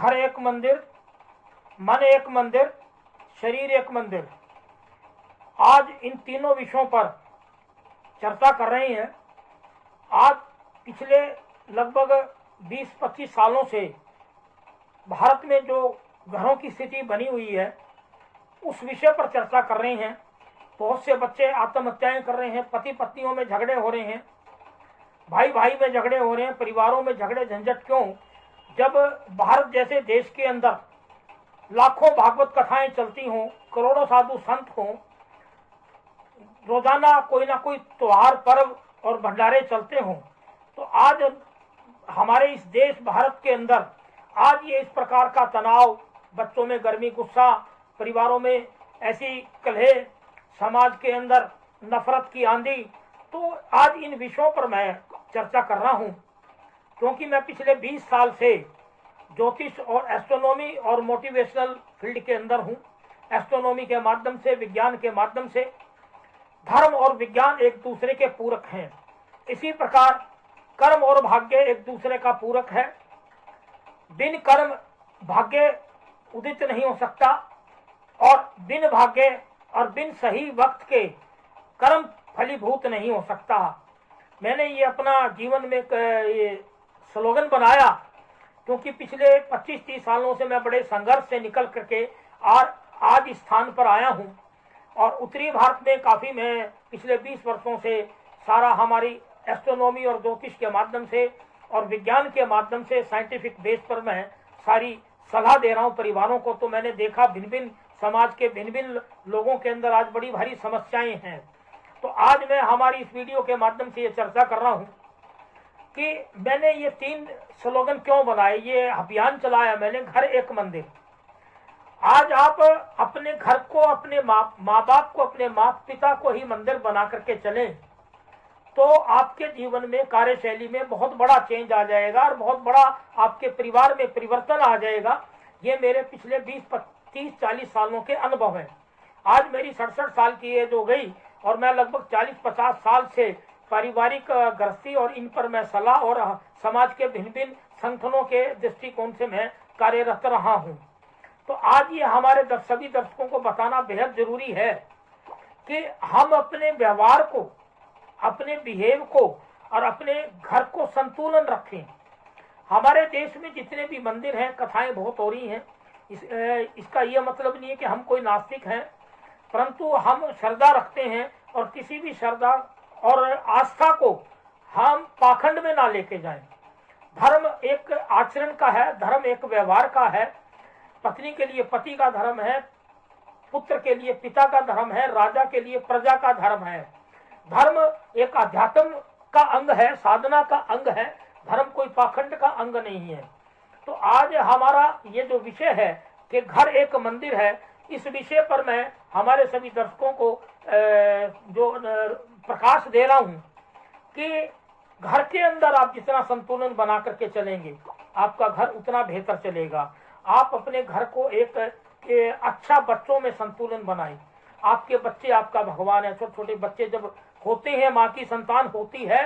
घर एक मंदिर, मन एक मंदिर, शरीर एक मंदिर। आज इन तीनों विषयों पर चर्चा कर रहे हैं। आज पिछले लगभग 20-25 सालों से भारत में जो घरों की स्थिति बनी हुई है उस विषय पर चर्चा कर रहे हैं। बहुत से बच्चे आत्महत्याएं कर रहे हैं, पति पत्नियों में झगड़े हो रहे हैं, भाई भाई में झगड़े हो रहे हैं, परिवारों में झगड़े झंझट क्यों, जब भारत जैसे देश के अंदर लाखों भागवत कथाएं चलती हों, करोड़ों साधु संत हों, रोजाना कोई ना कोई त्योहार पर्व और भंडारे चलते हों, तो आज हमारे इस देश भारत के अंदर आज ये इस प्रकार का तनाव, बच्चों में गर्मी गुस्सा, परिवारों में ऐसी कलह, समाज के अंदर नफरत की आंधी। तो आज इन विषयों पर मैं चर्चा कर रहा हूं क्योंकि मैं पिछले 20 साल से ज्योतिष और एस्ट्रोनॉमी और मोटिवेशनल फील्ड के अंदर हूं। एस्ट्रोनॉमी के माध्यम से, विज्ञान के माध्यम से धर्म और विज्ञान एक दूसरे के पूरक हैं। इसी प्रकार कर्म और भाग्य एक दूसरे का पूरक है। बिन कर्म भाग्य उदित नहीं हो सकता और बिन भाग्य और बिन सही वक्त के कर्म फलीभूत नहीं हो सकता। मैंने ये अपना जीवन में ये स्लोगन बनाया क्योंकि पिछले 25-30 सालों से मैं बड़े संघर्ष से निकल करके आज इस स्थान पर आया हूं और उत्तरी भारत में काफी मैं पिछले 20 वर्षों से सारा हमारी एस्ट्रोनॉमी और ज्योतिष के माध्यम से और विज्ञान के माध्यम से साइंटिफिक बेस पर मैं सारी सलाह दे रहा हूं परिवारों को। तो मैंने देखा भिन्न भिन्न समाज के भिन्न भिन्न लोगों के अंदर आज बड़ी भारी समस्याएं हैं। तो आज मैं हमारी इस वीडियो के माध्यम से ये चर्चा कर रहा हूं कि मैंने ये 3 स्लोगन क्यों बनाए, ये अभियान चलाया मैंने, घर एक मंदिर। आज आप अपने घर को, अपने माँ बाप को, अपने माता पिता को ही मंदिर बना करके चलें तो आपके जीवन में, कार्यशैली में बहुत बड़ा चेंज आ जाएगा और बहुत बड़ा आपके परिवार में परिवर्तन आ जाएगा। ये मेरे पिछले 20-30-40 सालों के अनुभव हैं। आज मेरी 67 साल की एज हो गई और मैं लगभग 40-50 साल से पारिवारिक गृहस्थी और इन पर मैं सलाह और समाज के भिन्न भिन्न संगठनों के दृष्टिकोण से मैं कार्यरत रहा हूं। तो आज ये हमारे सभी दर्शकों को बताना बेहद जरूरी है कि हम अपने व्यवहार को, अपने बिहेव को और अपने घर को संतुलन रखें। हमारे देश में जितने भी मंदिर हैं, कथाएं बहुत हो रही हैं। इसका यह मतलब नहीं है कि हम कोई नास्तिक हैं, परंतु हम श्रद्धा रखते हैं और किसी भी श्रद्धा और आस्था को हम पाखंड में ना लेके जाएं। धर्म एक आचरण का है, धर्म एक व्यवहार का है। पत्नी के लिए पति का धर्म है, पुत्र के लिए पिता का धर्म है, राजा के लिए प्रजा का धर्म है। धर्म एक अध्यात्म का अंग है, साधना का अंग है। धर्म कोई पाखंड का अंग नहीं है। तो आज हमारा ये जो विषय है कि घर एक मंदिर है, इस विषय पर मैं हमारे सभी दर्शकों को जो प्रकाश दे रहा हूं कि घर के अंदर आप जितना संतुलन बना करके चलेंगे आपका घर उतना बेहतर चलेगा। आप अपने घर को एक अच्छा बच्चों में संतुलन बनाएं। आपके बच्चे आपका भगवान है। छोटे छोटे बच्चे जब होते हैं, माँ की संतान होती है,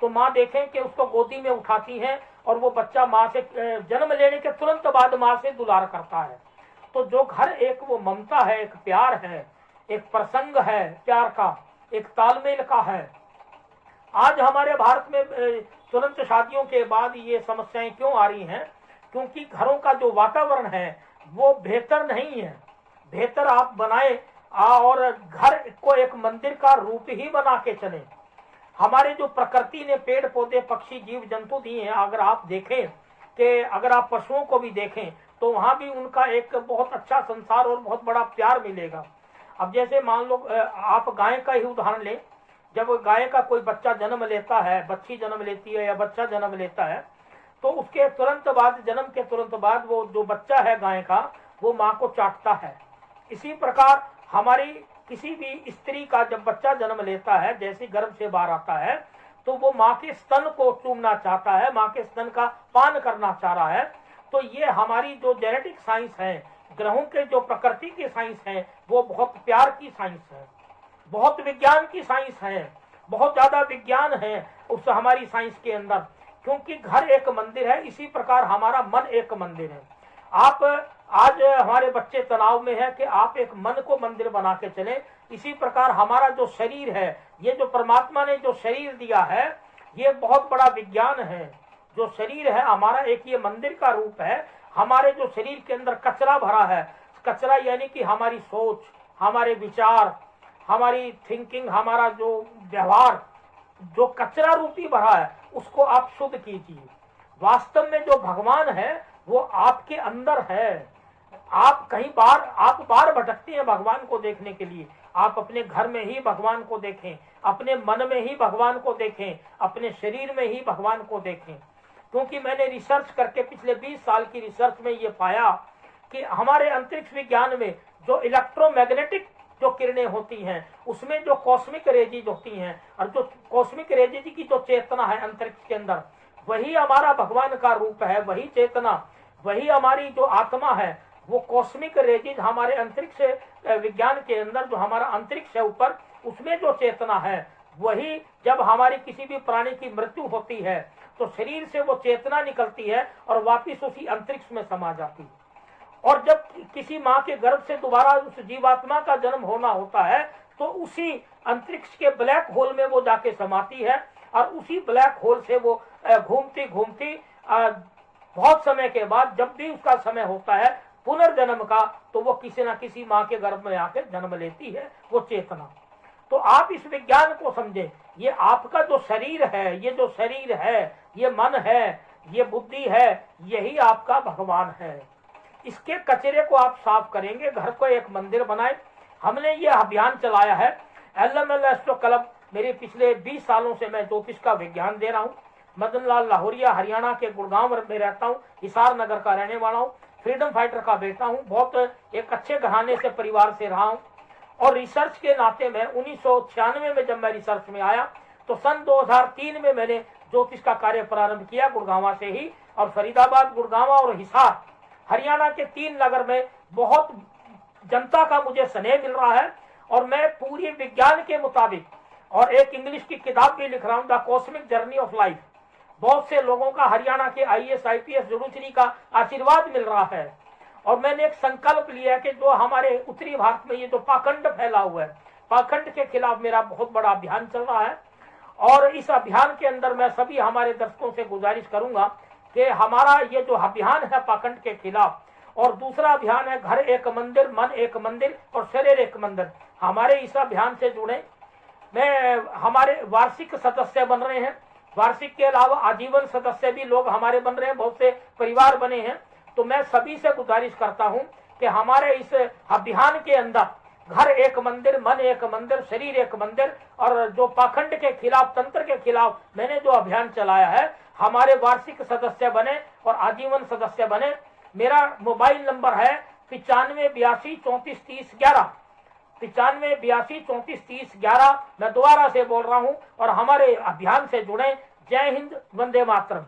तो माँ देखें कि उसको गोदी में उठाती है और वो बच्चा माँ से जन्म लेने के तुरंत बाद माँ से दुलार करता है। तो जो घर एक वो ममता है, एक प्यार है, एक प्रसंग है, प्यार का एक तालमेल का है। आज हमारे भारत में तुरंत शादियों के बाद ये समस्याएं क्यों आ रही हैं? क्योंकि घरों का जो वातावरण है वो बेहतर नहीं है। बेहतर आप बनाए और घर को एक मंदिर का रूप ही बना के चले। हमारे जो प्रकृति ने पेड़ पौधे पक्षी जीव जंतु दिए हैं, अगर आप देखें कि अगर आप पशुओं को भी देखें तो वहां भी उनका एक बहुत अच्छा संसार और बहुत बड़ा प्यार मिलेगा। अब जैसे मान लो आप गाय का ही उदाहरण लें। जब गाय का कोई बच्चा जन्म लेता है, बच्ची जन्म लेती है या बच्चा जन्म लेता है, तो उसके तुरंत बाद, जन्म के तुरंत बाद वो जो बच्चा है गाय का, वो माँ को चाटता है। इसी प्रकार हमारी किसी भी स्त्री का जब बच्चा जन्म लेता है, जैसे गर्भ से बाहर आता है, तो वो माँ के स्तन को चूमना चाहता है, माँ के स्तन का पान करना चाह रहा है। तो ये हमारी जो जेनेटिक साइंस है, ग्रहों के जो प्रकृति की साइंस है, वो बहुत प्यार की साइंस है, बहुत विज्ञान की साइंस है, बहुत ज्यादा विज्ञान है उस हमारी साइंस के अंदर। क्योंकि घर एक मंदिर है, इसी प्रकार हमारा मन एक मंदिर है। आप आज हमारे बच्चे तनाव में है कि आप एक मन को मंदिर बना के चले। इसी प्रकार हमारा जो शरीर है, ये जो परमात्मा ने जो शरीर दिया है, ये बहुत बड़ा विज्ञान है। जो शरीर है हमारा, एक ये मंदिर का रूप है। हमारे जो शरीर के अंदर कचरा भरा है, कचरा यानी कि हमारी सोच, हमारे विचार, हमारी थिंकिंग, हमारा जो व्यवहार, जो कचरा रूपी भरा है, उसको आप शुद्ध कीजिए। वास्तव में जो भगवान है वो आपके अंदर है। आप बार भटकते हैं भगवान को देखने के लिए। आप अपने घर में ही भगवान को देखें, अपने मन में ही भगवान को देखें, अपने शरीर में ही भगवान को देखें। क्योंकि मैंने रिसर्च करके पिछले 20 साल की रिसर्च में ये पाया कि हमारे अंतरिक्ष विज्ञान में जो इलेक्ट्रोमैग्नेटिक जो किरणें होती हैं, उसमें जो कॉस्मिक रेजिज होती हैं, और जो कॉस्मिक रेजिज की जो चेतना है अंतरिक्ष के अंदर, वही हमारा भगवान का रूप है। वही चेतना, वही हमारी जो आत्मा है, वो कॉस्मिक रेजिज हमारे अंतरिक्ष विज्ञान के अंदर जो हमारा अंतरिक्ष है ऊपर, उसमें जो चेतना है, वही जब हमारी किसी भी प्राणी की मृत्यु होती है तो शरीर से वो चेतना निकलती है और वापिस उसी अंतरिक्ष में समा जाती है। और जब किसी माँ के गर्भ से दोबारा उस जीवात्मा का जन्म होना होता है तो उसी अंतरिक्ष के ब्लैक होल में वो जाके समाती है, और उसी ब्लैक होल से वो घूमती घूमती बहुत समय के बाद जब भी उसका समय होता है पुनर्जन्म का, तो वो किसी न किसी माँ के गर्भ में आकर जन्म लेती है वो चेतना। तो आप इस विज्ञान को समझें। ये आपका जो शरीर है, ये जो शरीर है, ये मन है, ये बुद्धि है, यही आपका भगवान है। इसके कचरे को आप साफ करेंगे, घर को एक मंदिर बनाए। हमने ये अभियान चलाया है। LML एस्ट्रो क्लब, मेरे पिछले 20 सालों से मैं ज्योतिष का विज्ञान दे रहा हूँ। मदन लाल लाहौरिया, हरियाणा के गुड़गांव में रहता हूँ, हिसार नगर का रहने वाला हूँ, फ्रीडम फाइटर का बेटा हूँ, बहुत एक अच्छे घराने से परिवार से रहा हूँ। और रिसर्च के नाते में 1996 में जब मैं रिसर्च में आया तो सन 2003 में मैंने ज्योतिष का कार्य प्रारंभ किया गुड़गांव से ही। और फरीदाबाद, गुड़गांव और हिसार, हरियाणा के 3 नगर में बहुत जनता का मुझे स्नेह मिल रहा है। और मैं पूरी विज्ञान के मुताबिक, और एक इंग्लिश की किताब भी लिख रहा हूँ, the cosmic journey of life. बहुत से लोगों का हरियाणा के IAS IPS जुड़ूचरी का आशीर्वाद मिल रहा है। और मैंने एक संकल्प लिया कि जो हमारे उत्तरी भारत में ये जो पाखंड फैला हुआ है, पाखंड के खिलाफ मेरा बहुत बड़ा अभियान चल रहा है। और इस अभियान के अंदर मैं सभी हमारे दर्शकों से गुजारिश करूंगा कि हमारा ये जो अभियान है पाखंड के खिलाफ, और दूसरा अभियान है घर एक मंदिर, मन एक मंदिर और शरीर एक मंदिर, हमारे इस अभियान से जुड़े। मैं हमारे वार्षिक सदस्य बन रहे हैं, वार्षिक के अलावा आजीवन सदस्य भी लोग हमारे बन रहे हैं, बहुत से परिवार बने हैं। तो मैं सभी से गुजारिश करता हूं कि हमारे इस अभियान के अंदर घर एक मंदिर, मन एक मंदिर, शरीर एक मंदिर, और जो पाखंड के खिलाफ, तंत्र के खिलाफ मैंने जो अभियान चलाया है, हमारे वार्षिक सदस्य बने और आजीवन सदस्य बने। मेरा मोबाइल नंबर है 9582343011, 9582343011। मैं दोबारा से बोल रहा हूं, और हमारे अभियान से जुड़े। जय हिंद, वंदे मातरम।